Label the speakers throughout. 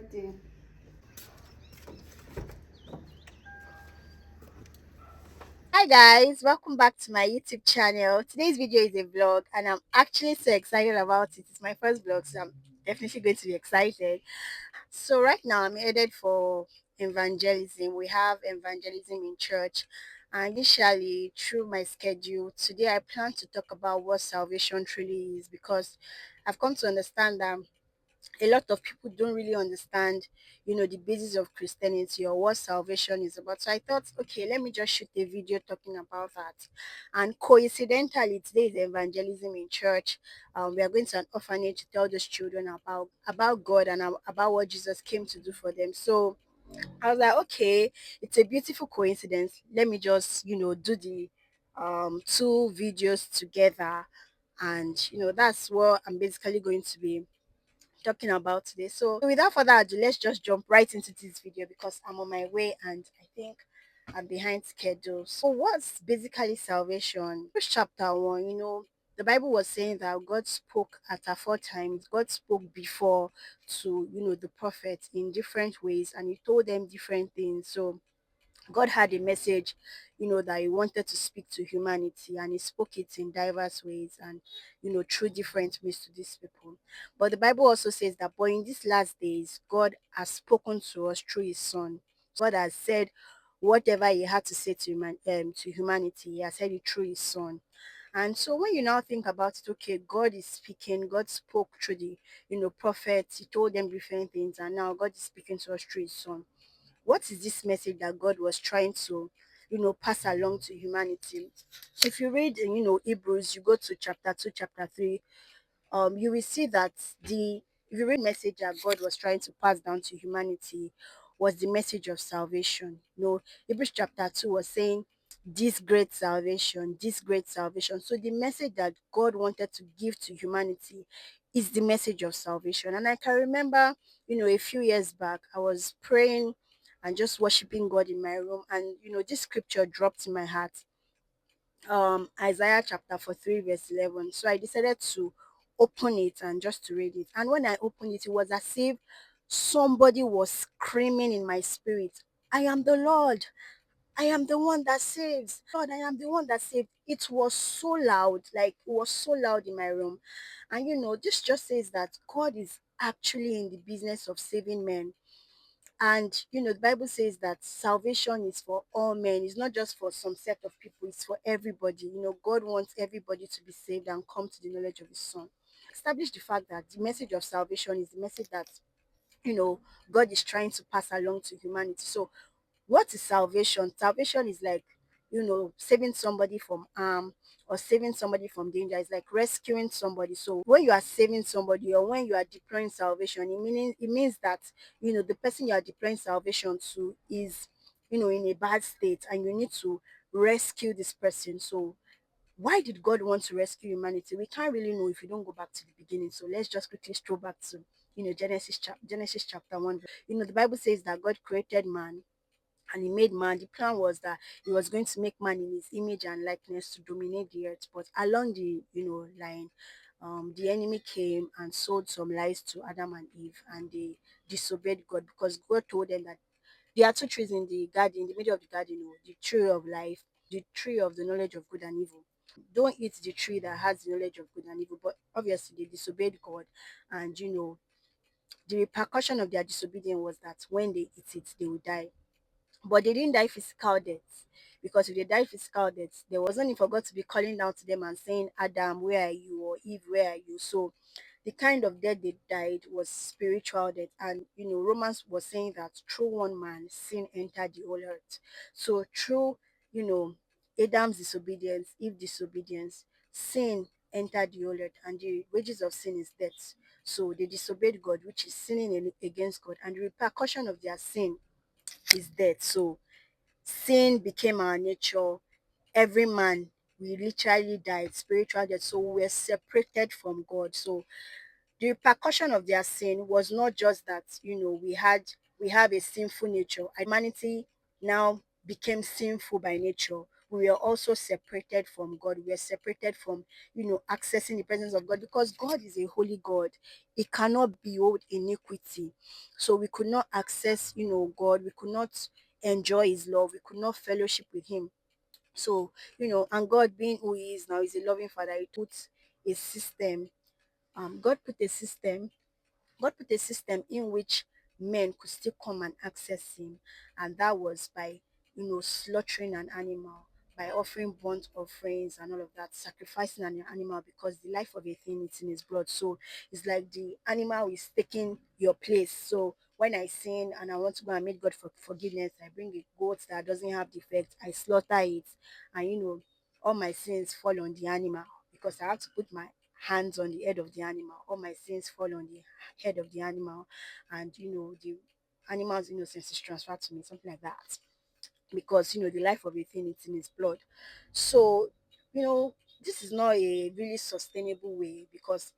Speaker 1: Ready. Hi guys, welcome back to my YouTube channel. Today's video is a vlog and I'm actually so excited about it. It's my first vlog, so I'm definitely going to be excited. So right now I'm headed for evangelism. We have evangelism in church. And initially through my schedule, today I plan to talk about what salvation truly is because I've come to understand that a lot of people don't really understand, the basis of Christianity or what salvation is about. So I thought, okay, let me just shoot a video talking about that. And coincidentally, today is evangelism in church. We are going to an orphanage to tell those children about God and about what Jesus came to do for them. So I was like, okay, it's a beautiful coincidence. Let me just, do the two videos together. And that's what I'm basically going to be talking about today. So without further ado, let's just jump right into this video because I'm on my way and I think I'm behind schedule. So what's basically salvation? First chapter 1, the Bible was saying that God spoke at aforetimes. God spoke before to, the prophets in different ways and he told them different things. So God had a message, that He wanted to speak to humanity, and He spoke it in diverse ways and, through different ways to these people. But the Bible also says that, but in these last days, God has spoken to us through His Son. God has said whatever He had to say to humanity, He has said it through His Son. And so when you now think about it, okay, God is speaking, God spoke through the, prophets, He told them different things, and now God is speaking to us through His Son. What is this message that God was trying to, pass along to humanity? If you read, Hebrews, you go to chapter 2, chapter 3, you will see that the if you read message that God was trying to pass down to humanity was the message of salvation. Hebrews chapter 2 was saying this great salvation, this great salvation. So the message that God wanted to give to humanity is the message of salvation. And I can remember, a few years back, I was praying and just worshiping God in my room, and this scripture dropped in my heart, Isaiah chapter 43 verse 11. So I decided to open it and just to read it. And when I opened it, it was as if somebody was screaming in my spirit, I am the Lord. I am the one that saves. Lord, I am the one that saved. It was so loud, like it was so loud in my room. And this just says that God is actually in the business of saving men. And the Bible says that salvation is for all men. It's not just for some set of people, it's for everybody. God wants everybody to be saved and come to the knowledge of his son. Establish the fact that the message of salvation is the message that you know God is trying to pass along to humanity. So what is salvation? Salvation is like, saving somebody from harm or saving somebody from danger. It's like rescuing somebody. So when you are saving somebody or when you are deploying salvation, it means that, the person you are deploying salvation to is, in a bad state and you need to rescue this person. So why did God want to rescue humanity? We can't really know if you don't go back to the beginning. So let's just quickly stroll back to, Genesis chapter 1. The Bible says that God created man and he made man. The plan was that he was going to make man in his image and likeness to dominate the earth. But along the line, the enemy came and sold some lies to Adam and Eve, and they disobeyed God because God told them that there are two trees in the garden, in the middle of the garden, the tree of life, the tree of the knowledge of good and evil. Don't eat the tree that has the knowledge of good and evil. But obviously they disobeyed God, and the repercussion of their disobedience was that when they eat it, they will die. But they didn't die physical deaths, because if they died physical deaths, there wasn't need for God to be calling down to them and saying, Adam, where are you? Or Eve, where are you? So the kind of death they died was spiritual death. And Romans was saying that through one man, sin entered the whole earth. So through, you know, Adam's disobedience, Eve's disobedience, sin entered the whole earth, and the wages of sin is death. So they disobeyed God, which is sinning against God, and the repercussion of their sin is death. So sin became our nature. Every man, we literally died spiritual death. So we were separated from God. So the repercussion of their sin was not just that, we have a sinful nature. Humanity now became sinful by nature. we are also separated from God. We are separated from, accessing the presence of God, because God is a holy God. He cannot behold iniquity. So we could not access, God. We could not enjoy his love. We could not fellowship with him. So, and God being who he is now, is a loving father. He puts a system. God put a system God put a system in which men could still come and access him, and that was by, slaughtering an animal, by offering burnt offerings and all of that, sacrificing an animal, because the life of a thing is in his blood. So it's like the animal is taking your place. So when I sin and I want to go and meet God for forgiveness, I bring a goat that doesn't have defect, I slaughter it, and all my sins fall on the animal, because I have to put my hands on the head of the animal. All my sins fall on the head of the animal, and the animal's innocence is transferred to me, something like that, because the life of a thing is in his blood. So this is not a really sustainable way, because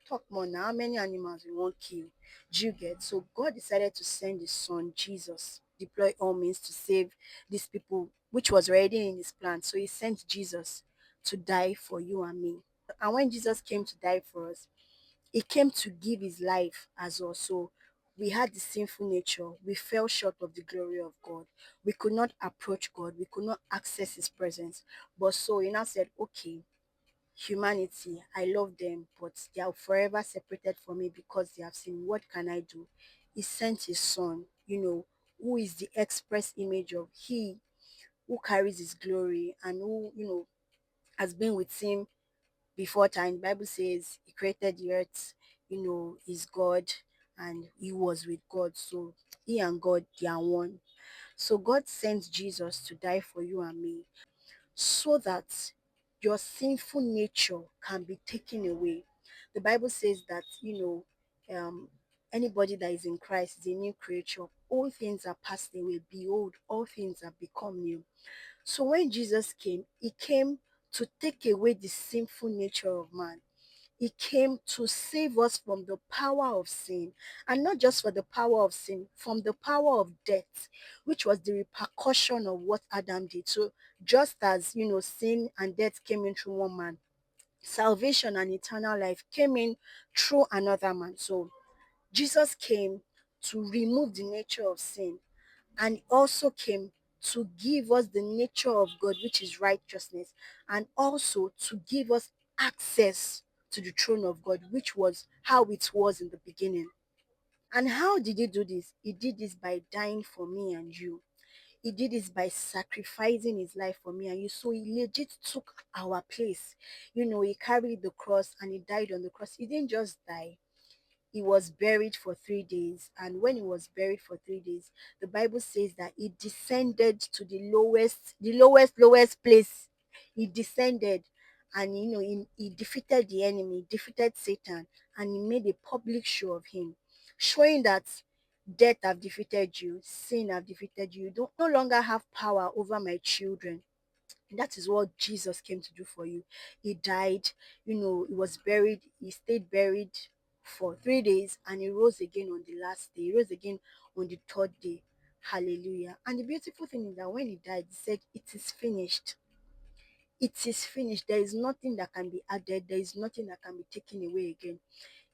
Speaker 1: talk more now, how many animals we won't kill? Do you get? So God decided to send his son Jesus, deploy all means to save these people, which was already in his plan. So he sent Jesus to die for you and me. And when Jesus came to die for us, he came to give his life as well. So we had the sinful nature. We fell short of the glory of God. We could not approach God. We could not access his presence. But so he now said, okay, humanity, I love them, but they are forever separated from me because they have sinned. What can I do? He sent his son, who is the express image of he who carries his glory, and who, has been with him before time. The Bible says he created the earth, is God, and he was with God. So he and God, they are one. So God sent Jesus to die for you and me, so that your sinful nature can be taken away. The Bible says that, anybody that is in Christ is a new creature. All things are passed away. Behold, all things have become new. So when Jesus came, he came to take away the sinful nature of man. He came to save us from the power of sin, and not just for the power of sin, from the power of death, which was the repercussion of what Adam did. So just as, sin and death came in through one man, salvation and eternal life came in through another man. So Jesus came to remove the nature of sin, and also came to give us the nature of God, which is righteousness, and also to give us access to the throne of God, which was how it was in the beginning. And how did he do this? He did this by dying for me and you. He did this by sacrificing his life for me and you. So he legit took our place. He carried the cross and he died on the cross. He didn't just die, he was buried for 3 days. And when he was buried for 3 days, the Bible says that he descended to the lowest place. He descended, and he defeated the enemy, defeated Satan, and he made a public show of him, showing that death have defeated you, sin have defeated you. You don't no longer have power over my children. That is what Jesus came to do for you. He died, he was buried, he stayed buried for 3 days, and he rose again on the last day. He rose again on the third day. Hallelujah. And the beautiful thing is that when he died, he said, it is finished. It is finished. There is nothing that can be added, there is nothing that can be taken away again.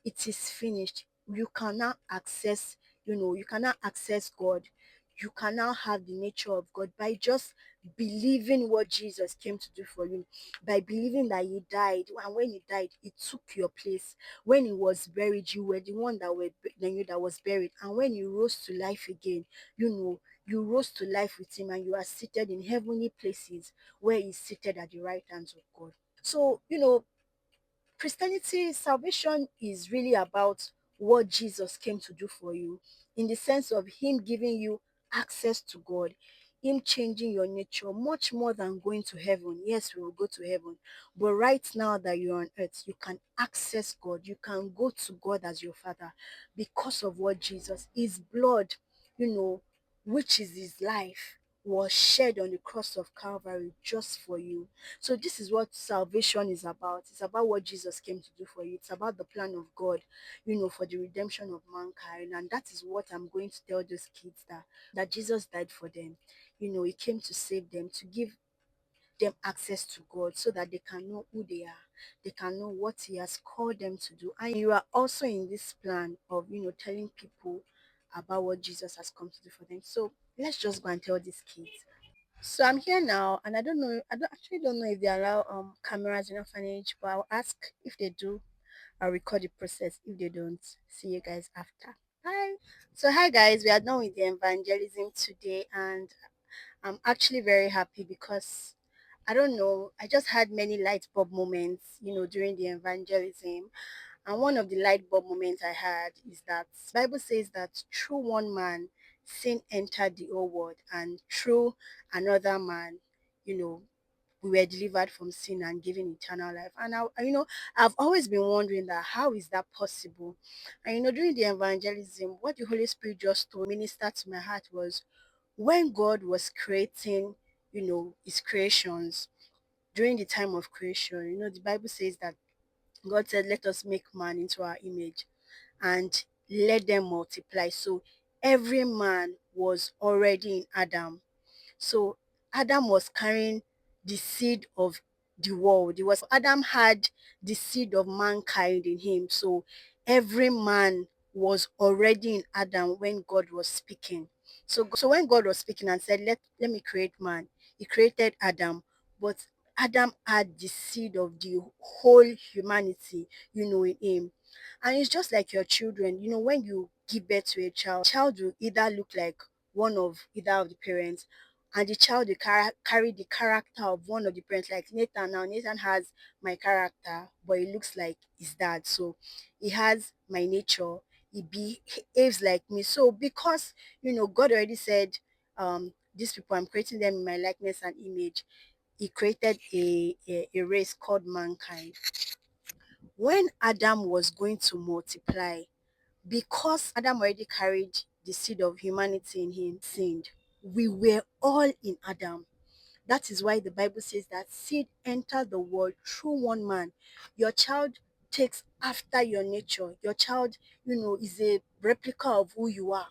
Speaker 1: It is finished. You cannot access, you cannot access God. You cannot have the nature of God by just believing what Jesus came to do for you, by believing that he died. And when he died, he took your place. When he was buried, you were the one that was buried. And when he rose to life again, you rose to life with him, and you are seated in heavenly places where he's seated at the right hands of God. So, Christianity, salvation is really about what Jesus came to do for you, in the sense of him giving you access to God, him changing your nature much more than going to heaven. Yes, we will go to heaven, but right now that you're on earth, you can access God. You can go to God as your Father because of what Jesus, his blood, you know, which is his life, was shed on the cross of Calvary just for you. So this is what salvation is about. It's about what Jesus came to do for you. It's about the plan of God, for the redemption of mankind. And that is what I'm going to tell those kids, that Jesus died for them. He came to save them, to give them access to God so that they can know who they are. They can know what He has called them to do. And you are also in this plan of, telling people about what Jesus has come to do for them. So let's just go and tell these kids. So I'm here now, and I don't know if they allow cameras in orphanage, but I'll ask. If they do, I'll record the process. If they don't, see you guys after. Bye. So hi guys, we are done with the evangelism today, and I'm actually very happy because I don't know, I just had many light bulb moments, during the evangelism. And one of the light bulb moments I had is that Bible says that through one man sin entered the whole world, and through another man, you know, we were delivered from sin and given eternal life. And I've always been wondering that how is that possible? And during the evangelism, what the Holy Spirit just told minister to my heart was when God was creating, his creations during the time of creation. The Bible says that God said, let us make man into our image and let them multiply. So every man was already in Adam. So Adam was carrying the seed of the world. It was Adam had the seed of mankind in him. So every man was already in Adam when God was speaking. So when God was speaking and said, let me create man, he created Adam. But Adam had the seed of the whole humanity, in him. And it's just like your children, when you give birth to a child will either look like one of either of the parents, and the child will carry the character of one of the parents. Like Nathan now, Nathan has my character, but he looks like his dad. So he has my nature. He behaves like me. So because God already said, these people I'm creating them in my likeness and image. He created a race called mankind. When Adam was going to multiply, because Adam already carried the seed of humanity in him, sinned. We were all in Adam. That is why the Bible says that seed entered the world through one man. Your child takes after your nature. Your child, is a replica of who you are.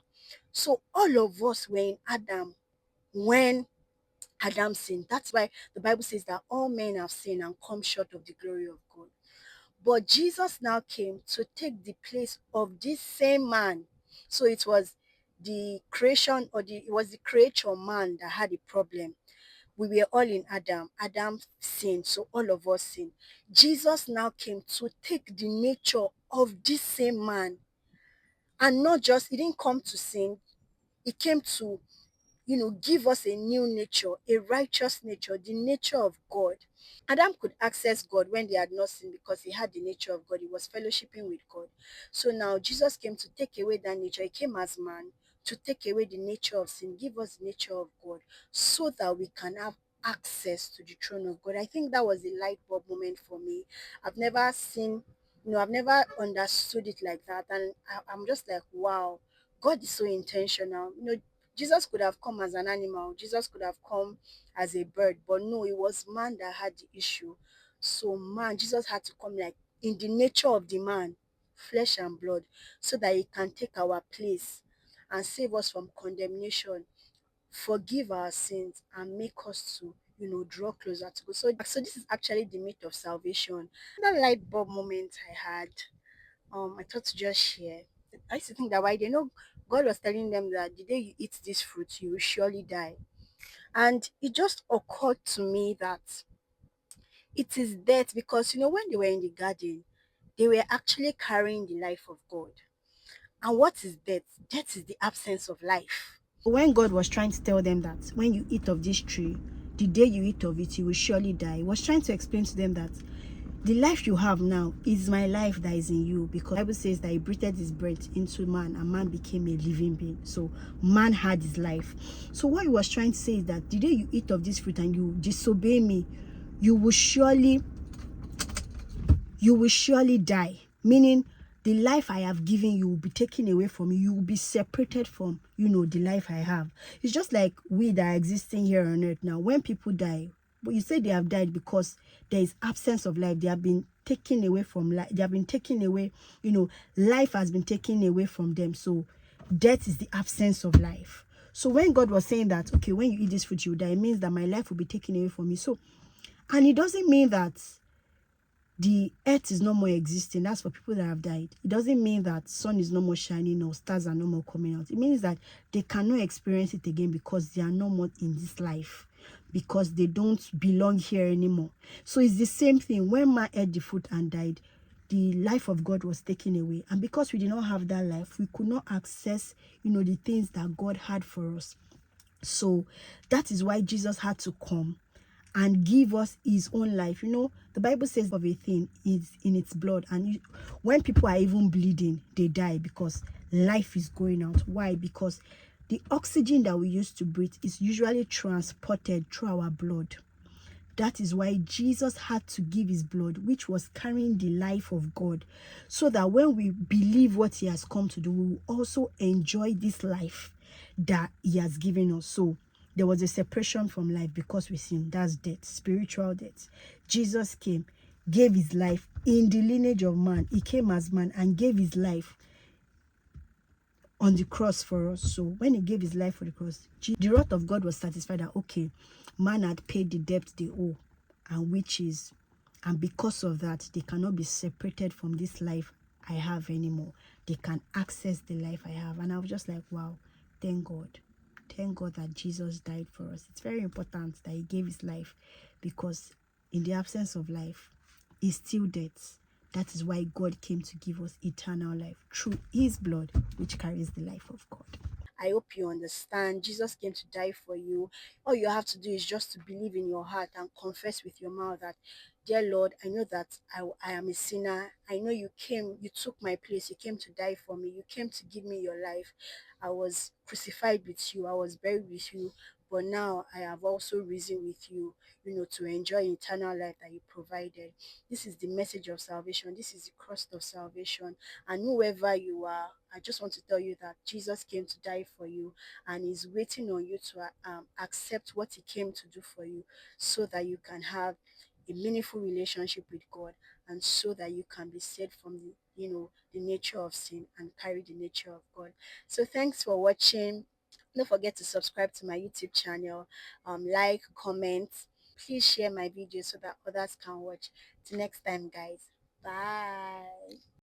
Speaker 1: So all of us were in Adam when Adam sinned. That's why the Bible says that all men have sinned and come short of the glory of God. But Jesus now came to take the place of this same man. So it was the creation, it was the creature man that had a problem. We were all in Adam. Adam sinned, so all of us sinned. Jesus now came to take the nature of this same man. And not just, he didn't come to sin, he came to, give us a new nature, a righteous nature, the nature of God. Adam could access God when they had not sinned because he had the nature of God. He was fellowshipping with God. So now Jesus came to take away that nature. He came as man to take away the nature of sin, give us the nature of God, so that we can have access to the throne of God. I think that was a light bulb moment for me. I've never seen, I've never understood it like that. And I'm just like, wow, God is so intentional. Jesus could have come as an animal. Jesus could have come as a bird, but no, it was man that had the issue. So man, Jesus had to come like in the nature of the man, flesh and blood, so that he can take our place and save us from condemnation, forgive our sins, and make us to draw closer to God. So this is actually the myth of salvation. That light bulb moment I had, I thought to just share. I used to think that why they know God was telling them that the day you eat this fruit, you will surely die. And it just occurred to me that it is death because, when they were in the garden, they were actually carrying the life of God. And what is death? Death is the absence of life. When God was trying to tell them that when you eat of this tree, the day you eat of it, you will surely die, he was trying to explain to them that the life you have now is my life that is in you, because the Bible says that he breathed his breath into man and man became a living being. So man had his life. So what he was trying to say is that the day you eat of this fruit and you disobey me, you will surely die. Meaning the life I have given you will be taken away from you. You will be separated from, the life I have. It's just like we that are existing here on earth now. When people die, but you say they have died because there is absence of life. They have been taken away from life. They have been taken away, life has been taken away from them. So death is the absence of life. So when God was saying that, okay, when you eat this fruit, you die, it means that my life will be taken away from me. So, and it doesn't mean that the earth is no more existing. That's for people that have died. It doesn't mean that sun is no more shining or stars are no more coming out. It means that they cannot experience it again because they are no more in this life, because they don't belong here anymore. So it's the same thing. When man ate the fruit and died, the life of God was taken away. And because we did not have that life, we could not access, the things that God had for us. So that is why Jesus had to come and give us his own life. The Bible says of a thing is in its blood. And when people are even bleeding, they die because life is going out. Why? Because the oxygen that we use to breathe is usually transported through our blood. That is why Jesus had to give his blood, which was carrying the life of God, so that when we believe what he has come to do, we will also enjoy this life that he has given us. So there was a separation from life because we sin. That's death, spiritual death. Jesus came, gave his life in the lineage of man. He came as man and gave his life on the cross for us. So when he gave his life for the cross, the wrath of God was satisfied that, okay, man had paid the debt they owe, and because of that, they cannot be separated from this life I have anymore. They can access the life I have. And I was just like, wow, thank God. Thank God that Jesus died for us. It's very important that he gave his life, because in the absence of life is still death. That is why God came to give us eternal life through his blood, which carries the life of God. I hope you understand. Jesus came to die for you. All you have to do is just to believe in your heart and confess with your mouth that, dear Lord, I know that I am a sinner. I know you came, you took my place. You came to die for me. You came to give me your life. I was crucified with you. I was buried with you. But now I have also risen with you, to enjoy eternal life that you provided. This is the message of salvation. This is the cross of salvation. And whoever you are, I just want to tell you that Jesus came to die for you and is waiting on you to accept what he came to do for you, so that you can have a meaningful relationship with God, and so that you can be saved from the nature of sin and carry the nature of God. So thanks for watching. Don't forget to subscribe to my YouTube channel, like, comment, please share my video so that others can watch. Till next time, guys. Bye.